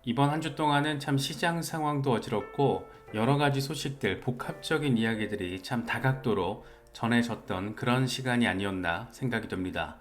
이번 한 주 동안은 참 시장 상황도 어지럽고 여러 가지 소식들, 복합적인 이야기들이 참 다각도로 전해졌던 그런 시간이 아니었나 생각이 듭니다.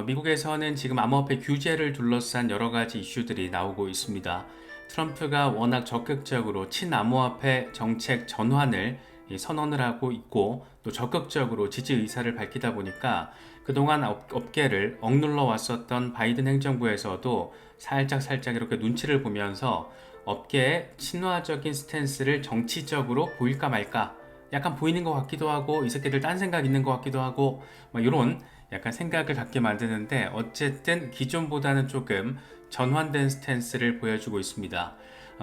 미국에서는 지금 암호화폐 규제를 둘러싼 여러 가지 이슈들이 나오고 있습니다. 트럼프가 워낙 적극적으로 친암호화폐 정책 전환을 선언을 하고 있고 또 적극적으로 지지 의사를 밝히다 보니까 그동안 업계를 억눌러 왔었던 바이든 행정부에서도 살짝 이렇게 눈치를 보면서 업계의 친화적인 스탠스를 정치적으로 보일까 말까 약간 보이는 것 같기도 하고 이 새끼들 딴 생각 있는 것 같기도 하고 이런 약간 생각을 갖게 만드는데 어쨌든 기존보다는 조금 전환된 스탠스를 보여주고 있습니다.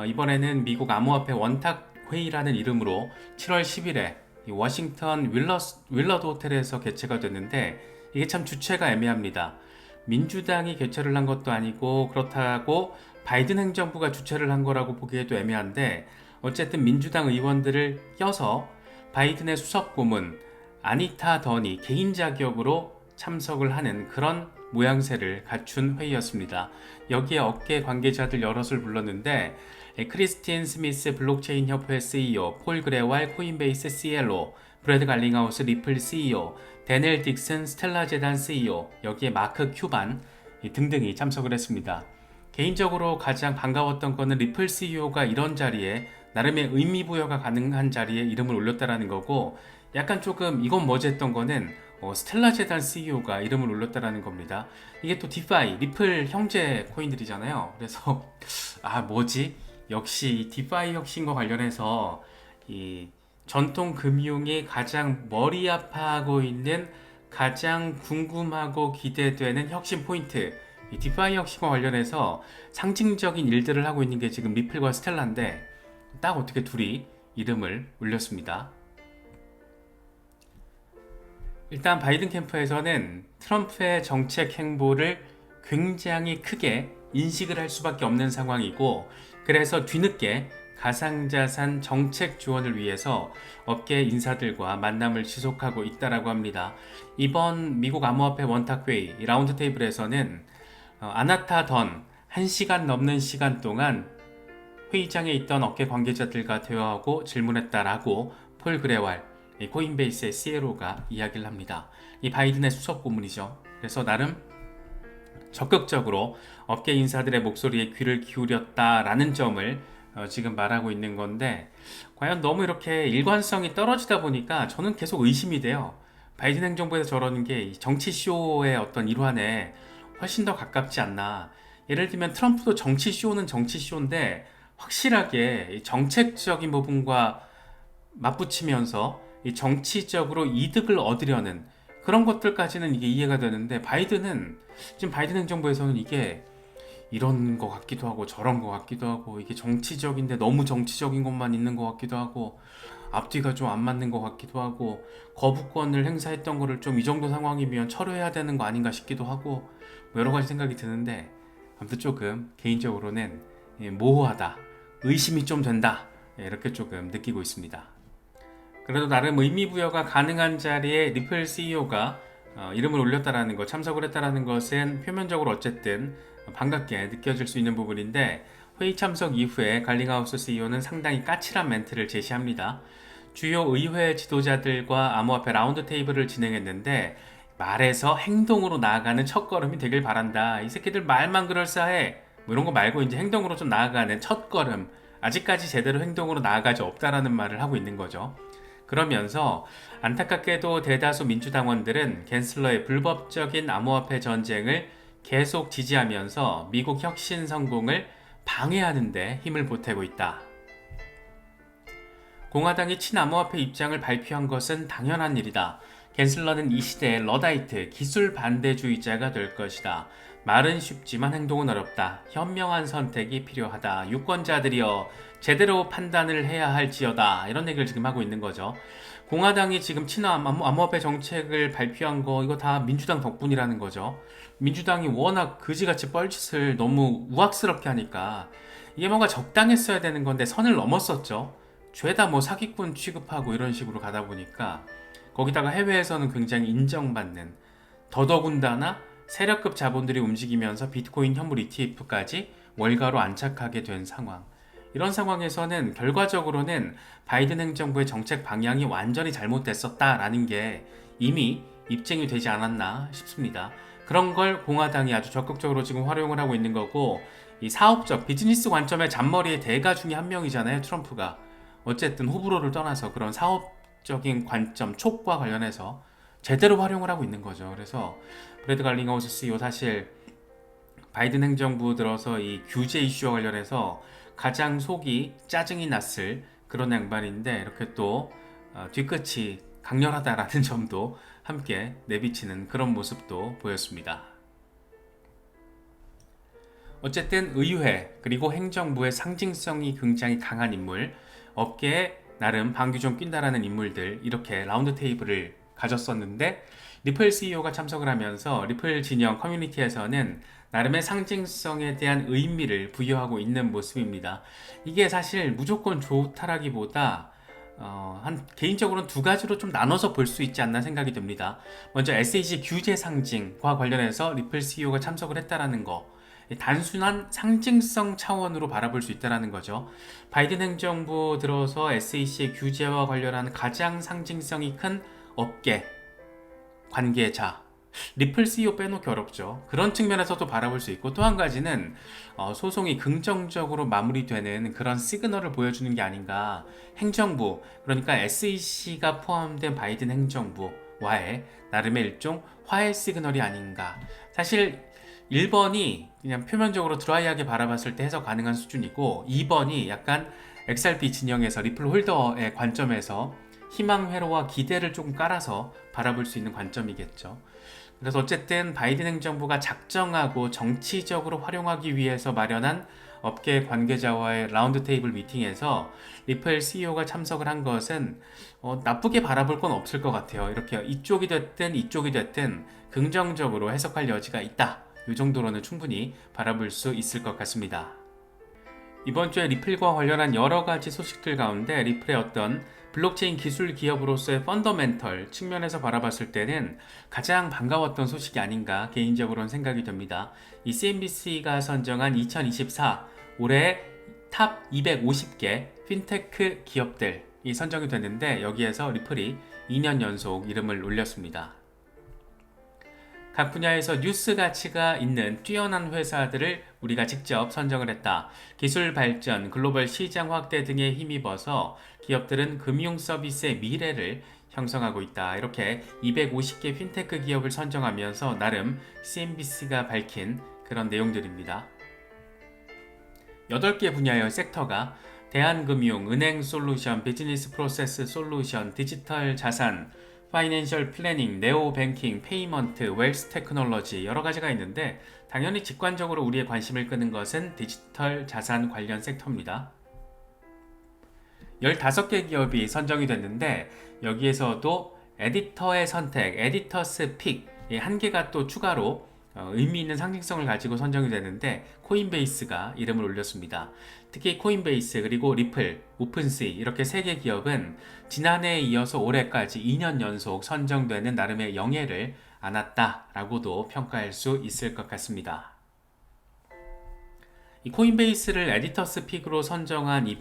이번에는 미국 암호화폐 원탁 회의라는 이름으로 7월 10일에 워싱턴 윌러드 호텔에서 개최가 됐는데 이게 참 주체가 애매합니다. 민주당이 개최를 한 것도 아니고 그렇다고 바이든 행정부가 주최를 한 거라고 보기에도 애매한데 어쨌든 민주당 의원들을 껴서 바이든의 수석 고문 아니타 더니 개인 자격으로 참석을 하는 그런 모양새를 갖춘 회의였습니다. 여기에 업계 관계자들 여럿을 불렀는데 크리스틴 스미스 블록체인 협회 CEO, 폴 그레왈 코인베이스 CLO, 브래드 갈링하우스 리플 CEO, 데넬 딕슨 스텔라 재단 CEO, 여기에 마크 큐반 등등이 참석을 했습니다. 개인적으로 가장 반가웠던 거는 리플 CEO가 이런 자리에 나름의 의미부여가 가능한 자리에 이름을 올렸다라는 거고 약간 조금 이건 뭐지 했던 거는 스텔라 재단 CEO가 이름을 올렸다라는 겁니다. 이게 또 디파이, 리플 형제 코인들이잖아요. 그래서 뭐지? 역시 디파이 혁신과 관련해서 이 전통 금융이 가장 머리 아파하고 있는 가장 궁금하고 기대되는 혁신 포인트 이 디파이 혁신과 관련해서 상징적인 일들을 하고 있는 게 지금 리플과 스텔라인데 딱 어떻게 둘이 이름을 올렸습니다. 일단 바이든 캠프에서는 트럼프의 정책 행보를 굉장히 크게 인식을 할 수밖에 없는 상황이고 그래서 뒤늦게 가상자산 정책 지원을 위해서 업계 인사들과 만남을 지속하고 있다라고 합니다. 이번 미국 암호화폐 원탁회의 라운드 테이블에서는 아나타 던 1시간 넘는 시간 동안 회의장에 있던 업계 관계자들과 대화하고 질문했다라고 폴 그레왈 코인베이스의 CLO가 이야기를 합니다. 이 바이든의 수석 고문이죠. 그래서 나름 적극적으로 업계 인사들의 목소리에 귀를 기울였다라는 점을 지금 말하고 있는 건데 과연 너무 이렇게 일관성이 떨어지다 보니까 저는 계속 의심이 돼요. 바이든 행정부에서 저러는 게 정치 쇼의 어떤 일환에 훨씬 더 가깝지 않나. 예를 들면 트럼프도 정치 쇼는 정치 쇼인데 확실하게 정책적인 부분과 맞붙이면서 이 정치적으로 이득을 얻으려는 그런 것들까지는 이게 이해가 되는데 지금 바이든 행정부에서는 이게 이런 것 같기도 하고 저런 것 같기도 하고 이게 정치적인데 너무 정치적인 것만 있는 것 같기도 하고 앞뒤가 좀 안 맞는 것 같기도 하고 거부권을 행사했던 거를 좀 이 정도 상황이면 철회해야 되는 거 아닌가 싶기도 하고 여러 가지 생각이 드는데 아무튼 조금 개인적으로는 모호하다 의심이 좀 된다 이렇게 조금 느끼고 있습니다. 그래도 나름 의미부여가 가능한 자리에 리플 CEO가 이름을 올렸다라는 것, 참석을 했다라는 것은 표면적으로 어쨌든 반갑게 느껴질 수 있는 부분인데 회의 참석 이후에 갈링하우스 CEO는 상당히 까칠한 멘트를 제시합니다. 주요 의회 지도자들과 암호화폐 라운드 테이블을 진행했는데 말에서 행동으로 나아가는 첫걸음이 되길 바란다. 이 새끼들 말만 그럴싸해. 이런 거 말고 이제 행동으로 좀 나아가는 첫걸음. 아직까지 제대로 행동으로 나아가지 없다라는 말을 하고 있는 거죠. 그러면서 안타깝게도 대다수 민주당원들은 갠슬러의 불법적인 암호화폐 전쟁을 계속 지지하면서 미국 혁신 성공을 방해하는 데 힘을 보태고 있다. 공화당이 친암호화폐 입장을 발표한 것은 당연한 일이다. 갠슬러는 이 시대의 러다이트, 기술 반대주의자가 될 것이다. 말은 쉽지만 행동은 어렵다. 현명한 선택이 필요하다. 유권자들이여 제대로 판단을 해야 할지어다. 이런 얘기를 지금 하고 있는 거죠. 공화당이 지금 친암호화폐 정책을 발표한 거 이거 다 민주당 덕분이라는 거죠. 민주당이 워낙 그지같이 뻘짓을 너무 우악스럽게 하니까 이게 뭔가 적당했어야 되는 건데 선을 넘었었죠. 죄다 뭐 사기꾼 취급하고 이런 식으로 가다 보니까 거기다가 해외에서는 굉장히 인정받는 더더군다나 세력급 자본들이 움직이면서 비트코인 현물 ETF까지 월가로 안착하게 된 상황. 이런 상황에서는 결과적으로는 바이든 행정부의 정책 방향이 완전히 잘못됐었다라는 게 이미 입증이 되지 않았나 싶습니다. 그런 걸 공화당이 아주 적극적으로 지금 활용을 하고 있는 거고, 이 사업적 비즈니스 관점의 잔머리의 대가 중에 한 명이잖아요, 트럼프가. 어쨌든 호불호를 떠나서 그런 사업적인 관점, 촉과 관련해서 제대로 활용을 하고 있는 거죠. 그래서 브래드 갈링하우스 CEO 사실 바이든 행정부 들어서 이 규제 이슈와 관련해서 가장 속이 짜증이 났을 그런 양반인데, 이렇게 또 뒤끝이 강렬하다라는 점도 함께 내비치는 그런 모습도 보였습니다. 어쨌든 의회 그리고 행정부의 상징성이 굉장히 강한 인물, 업계에 나름 방귀 좀 낀다라는 인물들, 이렇게 라운드 테이블을 가졌었는데, 리플 CEO가 참석을 하면서 리플 진영 커뮤니티에서는 나름의 상징성에 대한 의미를 부여하고 있는 모습입니다. 이게 사실 무조건 좋다라기보다 개인적으로는 두 가지로 좀 나눠서 볼 수 있지 않나 생각이 듭니다. 먼저 SEC 규제 상징과 관련해서 리플 CEO가 참석을 했다라는 거, 단순한 상징성 차원으로 바라볼 수 있다는 거죠. 바이든 행정부 들어서 SEC의 규제와 관련한 가장 상징성이 큰 업계, 관계자, 리플 CEO 빼놓기 어렵죠. 그런 측면에서도 바라볼 수 있고, 또 한 가지는 소송이 긍정적으로 마무리되는 그런 시그널을 보여주는 게 아닌가. 행정부, 그러니까 SEC가 포함된 바이든 행정부와의 나름의 일종 화해 시그널이 아닌가. 사실 1번이 그냥 표면적으로 드라이하게 바라봤을 때 해석 가능한 수준이고, 2번이 약간 XRP 진영에서 리플 홀더의 관점에서 희망 회로와 기대를 조금 깔아서 바라볼 수 있는 관점이겠죠. 그래서 어쨌든 바이든 행정부가 작정하고 정치적으로 활용하기 위해서 마련한 업계 관계자와의 라운드 테이블 미팅에서 리플 CEO가 참석을 한 것은 나쁘게 바라볼 건 없을 것 같아요. 이렇게 이쪽이 됐든 이쪽이 됐든 긍정적으로 해석할 여지가 있다. 이 정도로는 충분히 바라볼 수 있을 것 같습니다. 이번 주에 리플과 관련한 여러 가지 소식들 가운데 리플의 어떤 블록체인 기술 기업으로서의 펀더멘털 측면에서 바라봤을 때는 가장 반가웠던 소식이 아닌가 개인적으로는 생각이 됩니다. 이 CNBC가 선정한 2024 올해 탑 250개 핀테크 기업들이 선정이 됐는데, 여기에서 리플이 2년 연속 이름을 올렸습니다. 각 분야에서 뉴스 가치가 있는 뛰어난 회사들을 우리가 직접 선정을 했다. 기술 발전, 글로벌 시장 확대 등에 힘입어서 기업들은 금융 서비스의 미래를 형성하고 있다. 이렇게 250개 핀테크 기업을 선정하면서 나름 CNBC가 밝힌 그런 내용들입니다. 8개 분야의 섹터가 대한금융, 은행 솔루션, 비즈니스 프로세스 솔루션, 디지털 자산, 파이낸셜 플래닝, 네오 뱅킹, 페이먼트, 웰스 테크놀로지 여러 가지가 있는데, 당연히 직관적으로 우리의 관심을 끄는 것은 디지털 자산 관련 섹터입니다. 15개 기업이 선정이 됐는데, 여기에서도 에디터의 선택, 에디터스 픽, 한 개가 또 추가로 의미 있는 상징성을 가지고 선정이 되는데, 코인베이스가 이름을 올렸습니다. 특히 코인베이스 그리고 리플, 오픈시 이렇게 3개 기업은 지난해에 이어서 올해까지 2년 연속 선정되는 나름의 영예를 안았다라고도 평가할 수 있을 것 같습니다. 이 코인베이스를 에디터스 픽으로 선정한 이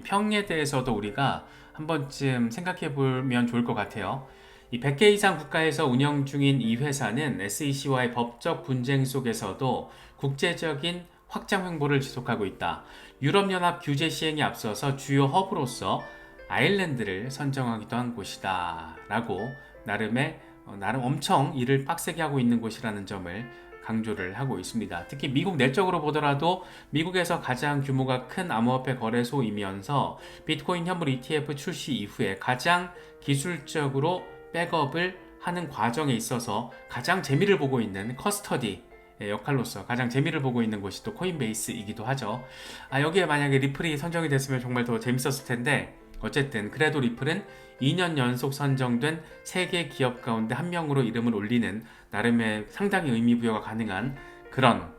평에 대해서도 우리가 한 번쯤 생각해 보면 좋을 것 같아요. 이 100개 이상 국가에서 운영 중인 이 회사는 SEC와의 법적 분쟁 속에서도 국제적인 확장 횡보를 지속하고 있다. 유럽연합 규제 시행에 앞서서 주요 허브로서 아일랜드를 선정하기도 한 곳이다. 라고 나름 엄청 일을 빡세게 하고 있는 곳이라는 점을 강조를 하고 있습니다. 특히 미국 내적으로 보더라도 미국에서 가장 규모가 큰 암호화폐 거래소이면서 비트코인 현물 ETF 출시 이후에 가장 기술적으로 백업을 하는 과정에 있어서 가장 재미를 보고 있는 커스터디 역할로서 가장 재미를 보고 있는 곳이 또 코인베이스이기도 하죠. 여기에 만약에 리플이 선정이 됐으면 정말 더 재밌었을 텐데, 어쨌든 그래도 리플은 2년 연속 선정된 3개 기업 가운데 한 명으로 이름을 올리는 나름의 상당히 의미부여가 가능한 그런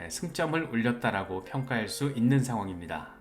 승점을 올렸다라고 평가할 수 있는 상황입니다.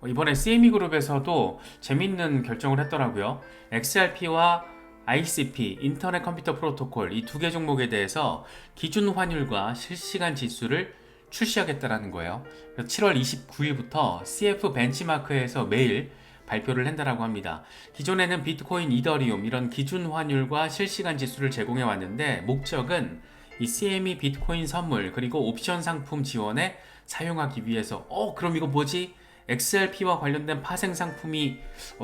이번에 CME 그룹에서도 재밌는 결정을 했더라고요. XRP와 ICP, 인터넷 컴퓨터 프로토콜 이 두 개 종목에 대해서 기준 환율과 실시간 지수를 출시하겠다라는 거예요. 7월 29일부터 CF 벤치마크에서 매일 발표를 한다라고 합니다. 기존에는 비트코인, 이더리움 이런 기준 환율과 실시간 지수를 제공해 왔는데 목적은 이 CME 비트코인 선물 그리고 옵션 상품 지원에 사용하기 위해서 그럼 이거 뭐지? XRP와 관련된 파생 상품이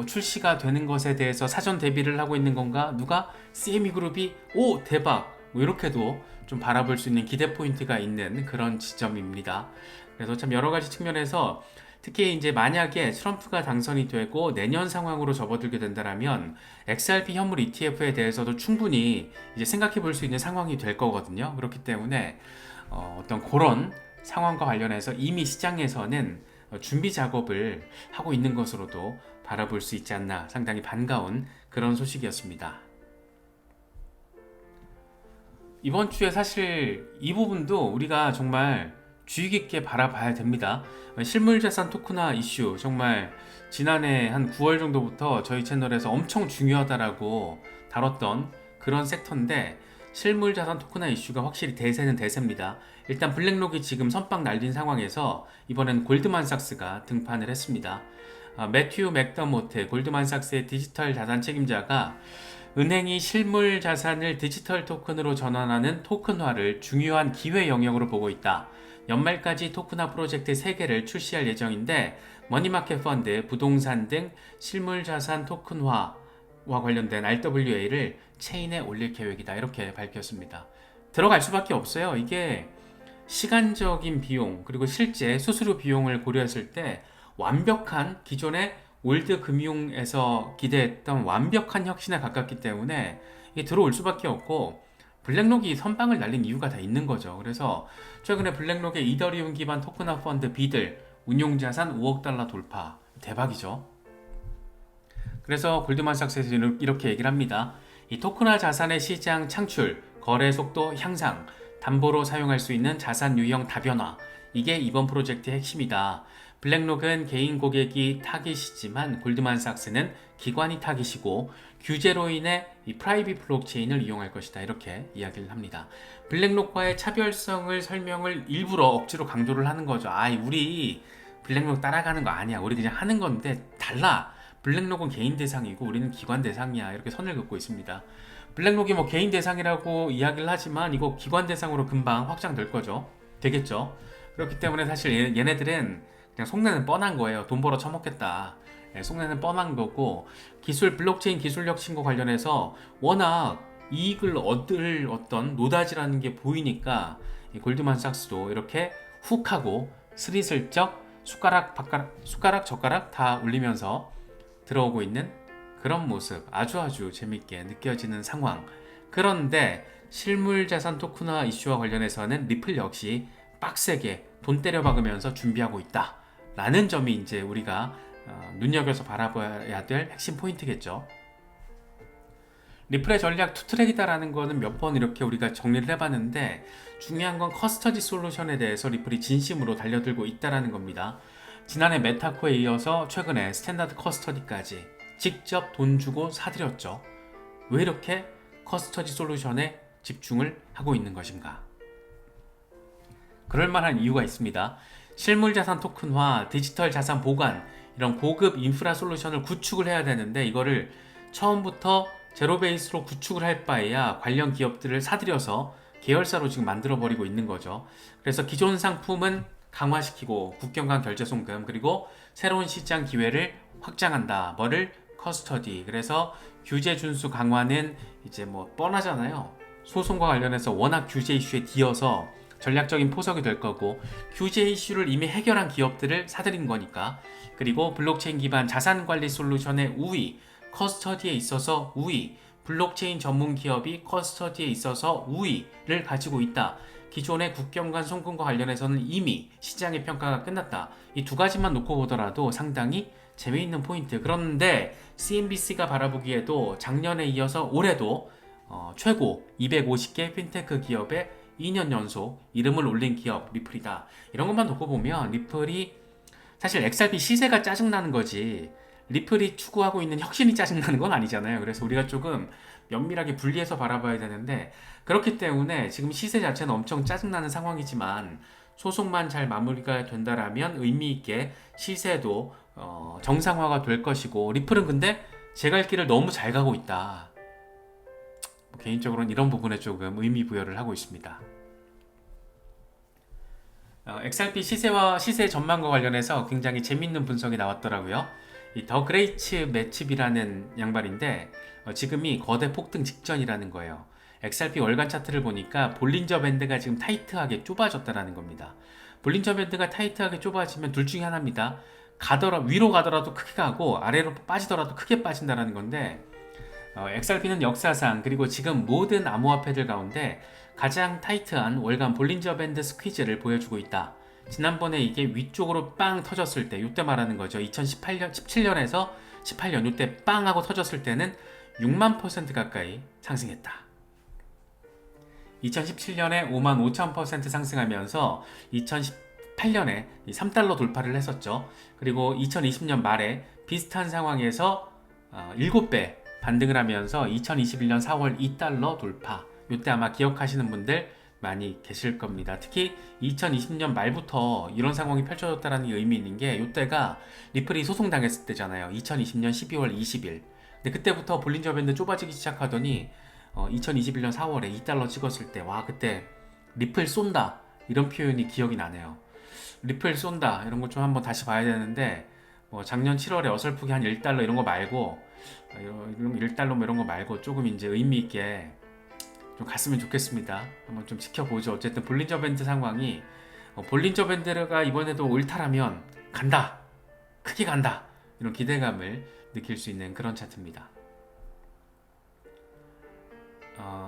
출시가 되는 것에 대해서 사전 대비를 하고 있는 건가? 누가? CME 그룹이 오 대박! 뭐 이렇게도 좀 바라볼 수 있는 기대 포인트가 있는 그런 지점입니다. 그래서 참 여러 가지 측면에서 특히 이제 만약에 트럼프가 당선이 되고 내년 상황으로 접어들게 된다면 XRP 현물 ETF에 대해서도 충분히 이제 생각해 볼 수 있는 상황이 될 거거든요. 그렇기 때문에 어떤 그런 상황과 관련해서 이미 시장에서는 준비 작업을 하고 있는 것으로도 바라볼 수 있지 않나 상당히 반가운 그런 소식이었습니다. 이번 주에 사실 이 부분도 우리가 정말 주의 깊게 바라봐야 됩니다. 실물자산 토큰화 이슈 정말 지난해 한 9월 정도부터 저희 채널에서 엄청 중요하다라고 다뤘던 그런 섹터인데 실물자산 토큰화 이슈가 확실히 대세는 대세입니다. 일단 블랙록이 지금 선빵 날린 상황에서 이번엔 골드만삭스가 등판을 했습니다. 매튜 맥더모트 골드만삭스의 디지털 자산 책임자가 은행이 실물 자산을 디지털 토큰으로 전환하는 토큰화를 중요한 기회 영역으로 보고 있다. 연말까지 토큰화 프로젝트 3개를 출시할 예정인데 머니마켓 펀드, 부동산 등 실물 자산 토큰화와 관련된 RWA를 체인에 올릴 계획이다. 이렇게 밝혔습니다. 들어갈 수밖에 없어요. 이게 시간적인 비용 그리고 실제 수수료 비용을 고려했을 때 완벽한 기존의 월드 금융에서 기대했던 완벽한 혁신에 가깝기 때문에 이게 들어올 수밖에 없고 블랙록이 선방을 날린 이유가 다 있는 거죠. 그래서 최근에 블랙록의 이더리움 기반 토큰화 펀드 비들 운용자산 5억 달러 돌파 대박이죠. 그래서 골드만삭스에서 이렇게 얘기를 합니다. 이 토큰화 자산의 시장 창출, 거래 속도 향상, 담보로 사용할 수 있는 자산 유형 다변화 이게 이번 프로젝트의 핵심이다. 블랙록은 개인 고객이 타깃이지만 골드만삭스는 기관이 타깃이고 규제로 인해 이 프라이빗 블록체인을 이용할 것이다. 이렇게 이야기를 합니다. 블랙록과의 차별성을 설명을 일부러 억지로 강조를 하는 거죠. 우리 블랙록 따라가는 거 아니야. 우리 그냥 하는 건데 달라. 블랙록은 개인 대상이고 우리는 기관 대상이야. 이렇게 선을 긋고 있습니다. 블랙록이 뭐 개인 대상이라고 이야기를 하지만 이거 기관 대상으로 금방 확장될 거죠. 되겠죠. 그렇기 때문에 사실 얘네들은 그냥 속내는 뻔한 거예요. 돈 벌어 처먹겠다. 속내는 뻔한 거고 블록체인 기술 혁신과 관련해서 워낙 이익을 얻을 어떤 노다지라는 게 보이니까 이 골드만삭스도 이렇게 훅 하고 스리슬쩍 숟가락 젓가락 다 올리면서 들어오고 있는 그런 모습 아주 재밌게 느껴지는 상황. 그런데 실물자산 토큰화 이슈와 관련해서는 리플 역시 빡세게 돈 때려박으면서 준비하고 있다 라는 점이 이제 우리가 눈여겨서 바라봐야 될 핵심 포인트겠죠. 리플의 전략 투트랙이다라는 거는 몇 번 이렇게 우리가 정리를 해봤는데 중요한 건 커스터디 솔루션에 대해서 리플이 진심으로 달려들고 있다라는 겁니다. 지난해 메타코에 이어서 최근에 스탠다드 커스터디까지 직접 돈 주고 사들였죠. 왜 이렇게 커스터디 솔루션에 집중을 하고 있는 것인가? 그럴 만한 이유가 있습니다. 실물자산 토큰화, 디지털 자산 보관 이런 고급 인프라 솔루션을 구축을 해야 되는데 이거를 처음부터 제로 베이스로 구축을 할 바에야 관련 기업들을 사들여서 계열사로 지금 만들어 버리고 있는 거죠. 그래서 기존 상품은 강화시키고 국경 간 결제 송금 그리고 새로운 시장 기회를 확장한다. 뭐를? 커스터디. 그래서 규제 준수 강화는 이제 뭐 뻔하잖아요. 소송과 관련해서 워낙 규제 이슈에 뒤어서 전략적인 포석이 될 거고 규제 이슈를 이미 해결한 기업들을 사들인 거니까. 그리고 블록체인 기반 자산관리 솔루션의 우위, 커스터디에 있어서 우위, 블록체인 전문 기업이 커스터디에 있어서 우위를 가지고 있다. 기존의 국경 간 송금과 관련해서는 이미 시장의 평가가 끝났다. 이 두 가지만 놓고 보더라도 상당히 재미있는 포인트. 그런데 CNBC가 바라보기에도 작년에 이어서 올해도 최고 250개 핀테크 기업의 2년 연속 이름을 올린 기업 리플이다. 이런 것만 놓고 보면 리플이 사실 XRP 시세가 짜증나는 거지 리플이 추구하고 있는 혁신이 짜증나는 건 아니잖아요. 그래서 우리가 조금 면밀하게 분리해서 바라봐야 되는데 그렇기 때문에 지금 시세 자체는 엄청 짜증나는 상황이지만 소송만 잘 마무리가 된다라면 의미 있게 시세도 정상화가 될 것이고 리플은 근데 제 갈 길을 너무 잘 가고 있다. 개인적으로는 이런 부분에 조금 의미 부여를 하고 있습니다. XRP 시세와 시세 전망과 관련해서 굉장히 재밌는 분석이 나왔더라고요. 이 더 그레이츠 매칩이라는 양반인데 지금이 거대 폭등 직전이라는 거예요. XRP 월간 차트를 보니까 볼린저 밴드가 지금 타이트하게 좁아졌다라는 겁니다. 볼린저 밴드가 타이트하게 좁아지면 둘 중에 하나입니다. 위로 가더라도 크게 가고 아래로 빠지더라도 크게 빠진다라는 건데 XRP는 역사상 그리고 지금 모든 암호화폐들 가운데 가장 타이트한 월간 볼린저 밴드 스퀴즈를 보여주고 있다. 지난번에 이게 위쪽으로 빵 터졌을 때, 이때 말하는 거죠. 2018년, 17년에서 18년 이때 빵 하고 터졌을 때는 6만 % 가까이 상승했다. 2017년에 5만 5천% 상승하면서 2018년에 3달러 돌파를 했었죠. 그리고 2020년 말에 비슷한 상황에서 7배 반등을 하면서 2021년 4월 2달러 돌파. 이때 아마 기억하시는 분들 많이 계실 겁니다. 특히 2020년 말부터 이런 상황이 펼쳐졌다는 의미 있는 게 이때가 리플이 소송당했을 때잖아요. 2020년 12월 20일. 근데 그때부터 볼린저 밴드 좁아지기 시작하더니 2021년 4월에 2달러 찍었을 때 와 그때 리플 쏜다 이런 표현이 기억이 나네요. 리플 쏜다 이런 거 좀 한번 다시 봐야 되는데 뭐 작년 7월에 어설프게 한 1달러 이런 거 말고 1달러 뭐 이런 거 말고 조금 이제 의미 있게 좀 갔으면 좋겠습니다. 한번 좀 지켜보죠. 어쨌든 볼린저 밴드 상황이 볼린저 밴드가 이번에도 옳다라면 간다, 크게 간다 이런 기대감을 느낄 수 있는 그런 차트입니다.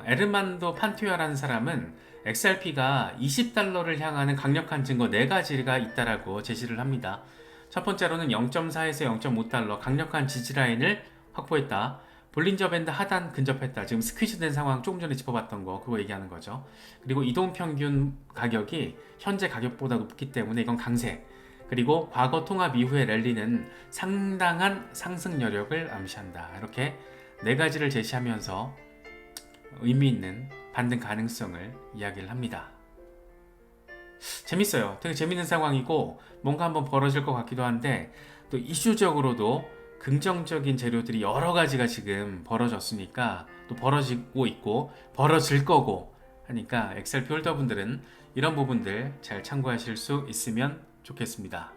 에르만도 판투야라는 사람은 XRP가 20달러를 향하는 강력한 증거 4가지가 있다라고 제시를 합니다. 첫 번째로는 0.4에서 0.5달러 강력한 지지라인을 확보했다. 볼린저 밴드 하단 근접했다. 지금 스퀴즈된 상황 조금 전에 짚어봤던 거 그거 얘기하는 거죠. 그리고 이동평균 가격이 현재 가격보다 높기 때문에 이건 강세. 그리고 과거 통합 이후의 랠리는 상당한 상승 여력을 암시한다. 이렇게 4가지를 제시하면서 의미 있는 반등 가능성을 이야기를 합니다. 재밌어요. 되게 재밌는 상황이고 뭔가 한번 벌어질 것 같기도 한데 또 이슈적으로도 긍정적인 재료들이 여러 가지가 지금 벌어졌으니까 또 벌어지고 있고 벌어질 거고 하니까 XRP 홀더분들은 이런 부분들 잘 참고하실 수 있으면 좋겠습니다.